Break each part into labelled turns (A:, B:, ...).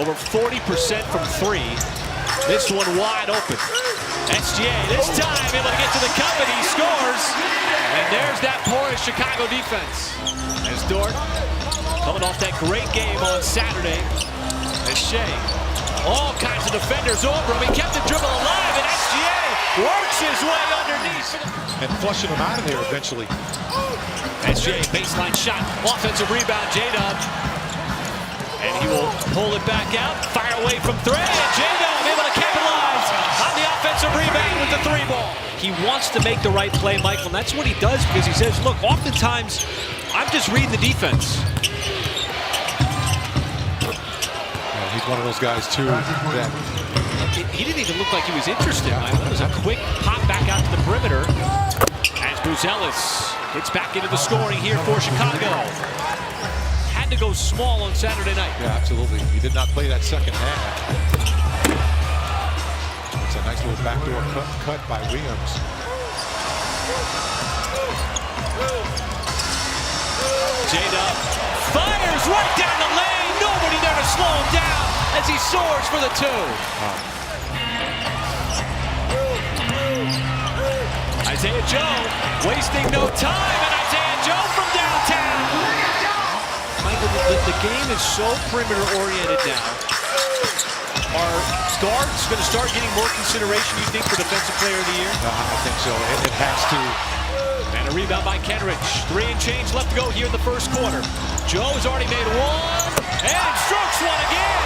A: Over 40% from three. This one wide open. SGA this time able to get to the cup and he scores. And there's that porous Chicago defense. As Dort coming off that great game on Saturday. As Shai, all kinds of defenders over him. He kept the dribble alive and SGA works his way underneath.
B: And flushing him out of there eventually.
A: SGA baseline shot, offensive rebound, J-Dub. And he will pull it back out, fire away from three, and J-Dub able to capitalize on the offensive rebound with the three ball. He wants to make the right play, Michael, and that's what he does because he says, look, oftentimes I'm just reading the defense.
B: Yeah, he's one of those guys too that
A: he didn't even look like he was interested. It was a quick pop back out to the perimeter as Buzelis gets back into the scoring here for Chicago. Had to go small on Saturday night.
B: Yeah, absolutely. He did not play that second half. It's a nice little backdoor cut by Williams.
A: J-Dub fires right down the lane. Nobody there to slow him down as he soars for the two. Isaiah Joe wasting no time, and Isaiah Joe from downtown. Michael, the game is so perimeter-oriented now. Are guards going to start getting more consideration, you think, for Defensive Player of the Year?
B: I think so. It has to.
A: And a rebound by Kenrich. 3 and change left to go here in the first quarter. Joe has already made one, and strokes one again.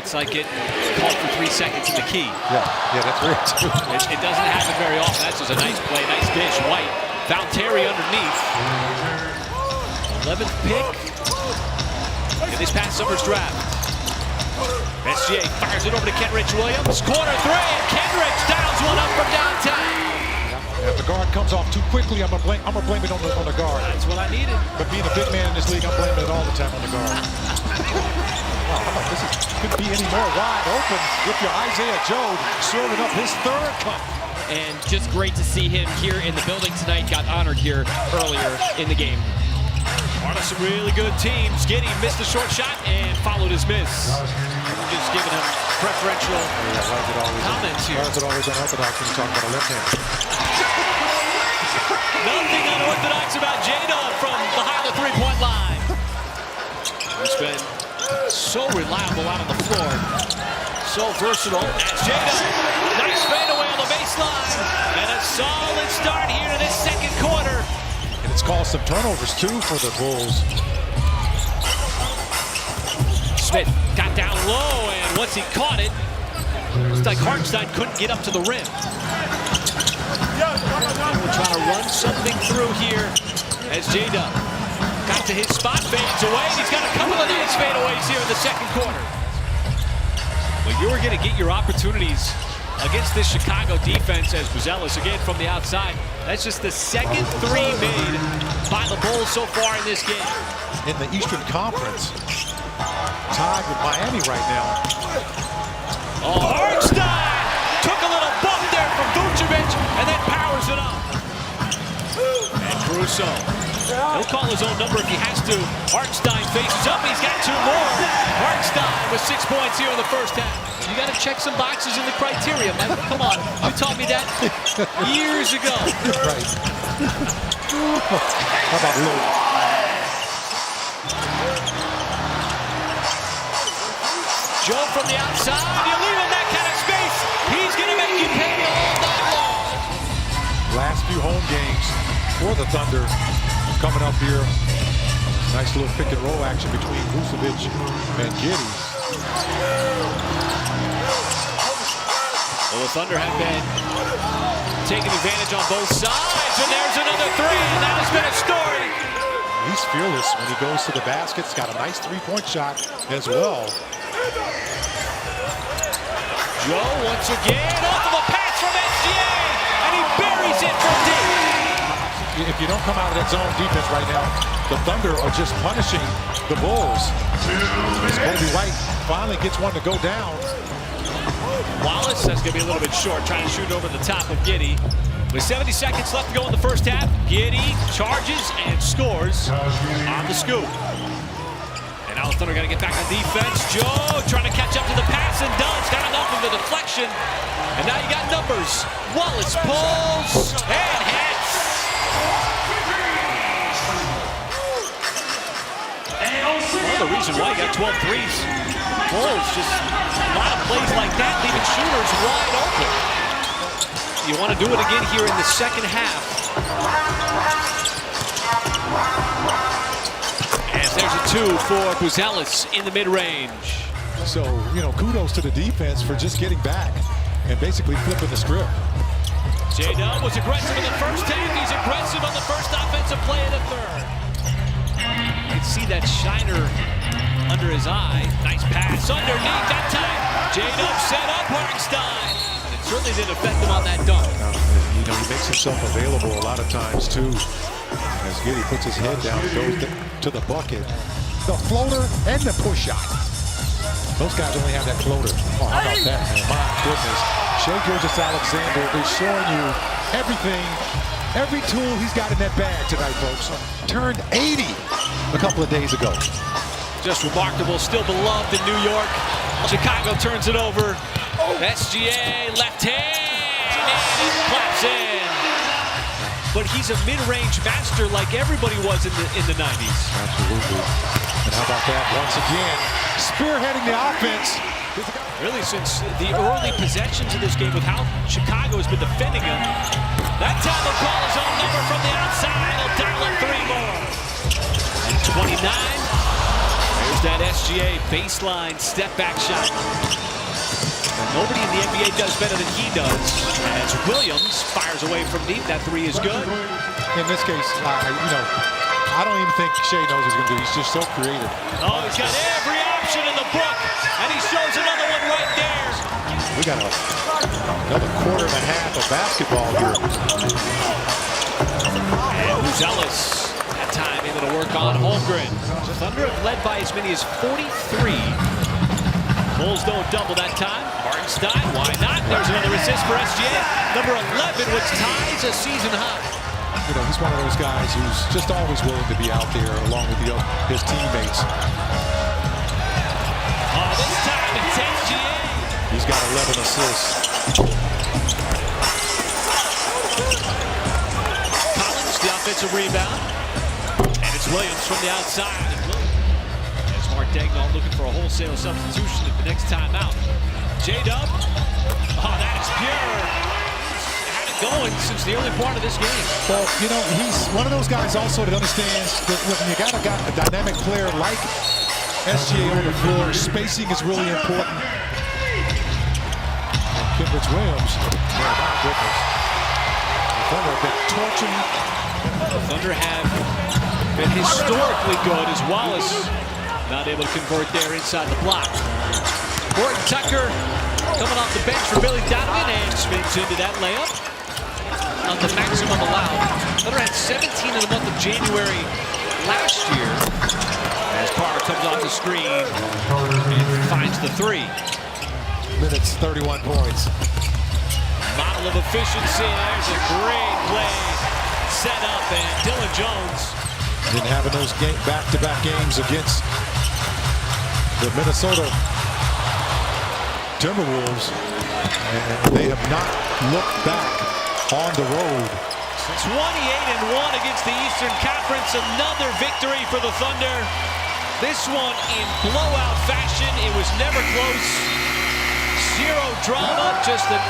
A: It's like getting called for 3 seconds in the key.
B: Yeah, that's right.
A: It doesn't happen very often. That's just a nice play, nice dish. White found Terry underneath. 11th pick in this past summer's draft. SGA fires it over to Kenrich Williams. Corner three, and Kenrich downs one up from downtown.
B: If the guard comes off too quickly, I'm gonna blame it on the guard.
A: That's what I needed.
B: But being a big man in this league, I'm blaming it all the time on the guard. Wow, how about this? Couldn't be any more wide open with your Isaiah Joe serving up his third cup.
C: And just great to see him here in the building tonight. Got honored here earlier in the game.
A: One of some really good teams. Giddey missed the short shot and followed his miss. Just giving him preferential comments here.
B: Why is it always unorthodox when you talk about a left hand?
A: Nothing unorthodox about J-Dub from behind the three-point line. He's been so reliable out on the floor. So versatile. That's J-Dub. Nice fadeaway on the baseline. And a solid start here to this second quarter.
B: And it's caused some turnovers, too, for the Bulls.
A: Smith got down low, and once he caught it, looks like Hartenstein couldn't get up to the rim. We're trying to run something through here as J-Dub got to his spot, fades away, and he's got a couple of nice fadeaways here in the second quarter. Well, you were going to get your opportunities against this Chicago defense as Buzelis again from the outside. That's just the second three made by the Bulls so far in this game.
B: In the Eastern Conference, tied with Miami right now.
A: Oh, Hartenstein took a little bump there from Vucevic and then powers it up. And Caruso, he'll call his own number if he has to. Hartenstein faces up, he's got 2 more. Hartenstein with 6 points here in the first half. You got to check some boxes in the criteria, Michael. Come on, you taught me that years ago.
B: Right. How about Lou?
A: Joe from the outside, you leave him that kind of space, he's going to make you pay all night long.
B: Last few home games for the Thunder coming up here. Nice little pick and roll action between Vucevic and Giddey.
A: Well, the Thunder have been taking advantage on both sides, and there's another three, and that has been a story.
B: He's fearless when he goes to the basket. He's got a nice three-point shot as well.
A: Joe once again off of a pass from SGA, and he buries it from deep.
B: If you don't come out of that zone defense right now, the Thunder are just punishing the Bulls. Kobe White finally gets one to go down.
A: Wallace, that's going to be a little bit short, trying to shoot over the top of Giddey. With 70 seconds left to go in the first half, Giddey charges and scores on the scoop. And Thunder got to get back on defense. Joe trying to catch up to the pass and does. Got enough of the deflection. And now you got numbers. Wallace pulls and hits. One of the reasons why he got 12 threes. Bulls just a lot of plays like that, leaving shooters wide open. You want to do it again here in the second half. As there's a two for Gilgeous in the mid-range.
B: So, you know, kudos to the defense for just getting back and basically flipping the script.
A: J-Dub was aggressive in the first half. He's aggressive on the first offensive play of the third. You can see that shiner under his eye. Nice pass underneath that time. J-Dub set up Hartenstein. It certainly didn't affect him on that dunk.
B: You know, he makes himself available a lot of times, too. As Giddey puts his head down and goes to the bucket. The floater and the push shot. Those guys only have that floater. Oh, how about that, man? My goodness. Shai Gilgeous-Alexander is showing you everything, every tool he's got in that bag tonight, folks. Turned 80 a couple of days ago.
A: Just remarkable, still beloved in New York. Chicago turns it over. SGA, left hand, and it claps in. But he's a mid-range master like everybody was in the 90s.
B: Absolutely. And how about that once again? Spearheading the offense.
A: Really, since the early possessions of this game with how Chicago has been defending him. That time he'll call his own number from the outside. He'll dial up three more. And 29. There's that SGA baseline step-back shot. And nobody in the NBA does better than he does. As Williams fires away from deep, that three is good.
B: In this case, you know, I don't even think Shai knows what he's going to do. He's just so creative.
A: Oh, he's got every option in the book, and he shows another one right there.
B: We got another quarter and a half of basketball here.
A: And Gilgeous, that time able to work on Holmgren. Thunder have led by as many as 43. Bulls don't double that time. Hartenstein, why not? There's another assist for SGA. Number 11, which ties a season high.
B: You know, he's one of those guys who's just always willing to be out there along with his teammates.
A: Oh, this time it's SGA.
B: He's got 11 assists.
A: Collins, the offensive rebound. And it's Williams from the outside. As Mark Daigneault looking for a wholesale substitution at the next time out. J-Dub. Oh, that is pure. Going since the early part of this game.
B: Well, you know, he's one of those guys also that understands that when you got a dynamic player like SGA on the floor, spacing is really important. And Kenrich Williams, man, my goodness. The Thunder have been torching.
A: The Thunder have been historically good as Wallace not able to convert there inside the block. Horton Tucker coming off the bench for Billy Donovan and spins into that layup. On the maximum allowed. Thunder had 17 in the month of January last year. As Carter comes off the screen and finds the three.
B: Minutes, 31 points.
A: Model of efficiency. There's a great play set up, and Dylan Jones.
B: Been having those back-to-back games against the Minnesota Timberwolves, and they have not looked back on the road.
A: It's 28-1 against the Eastern Conference. Another victory for the Thunder. This one in blowout fashion. It was never close. Zero drama, just a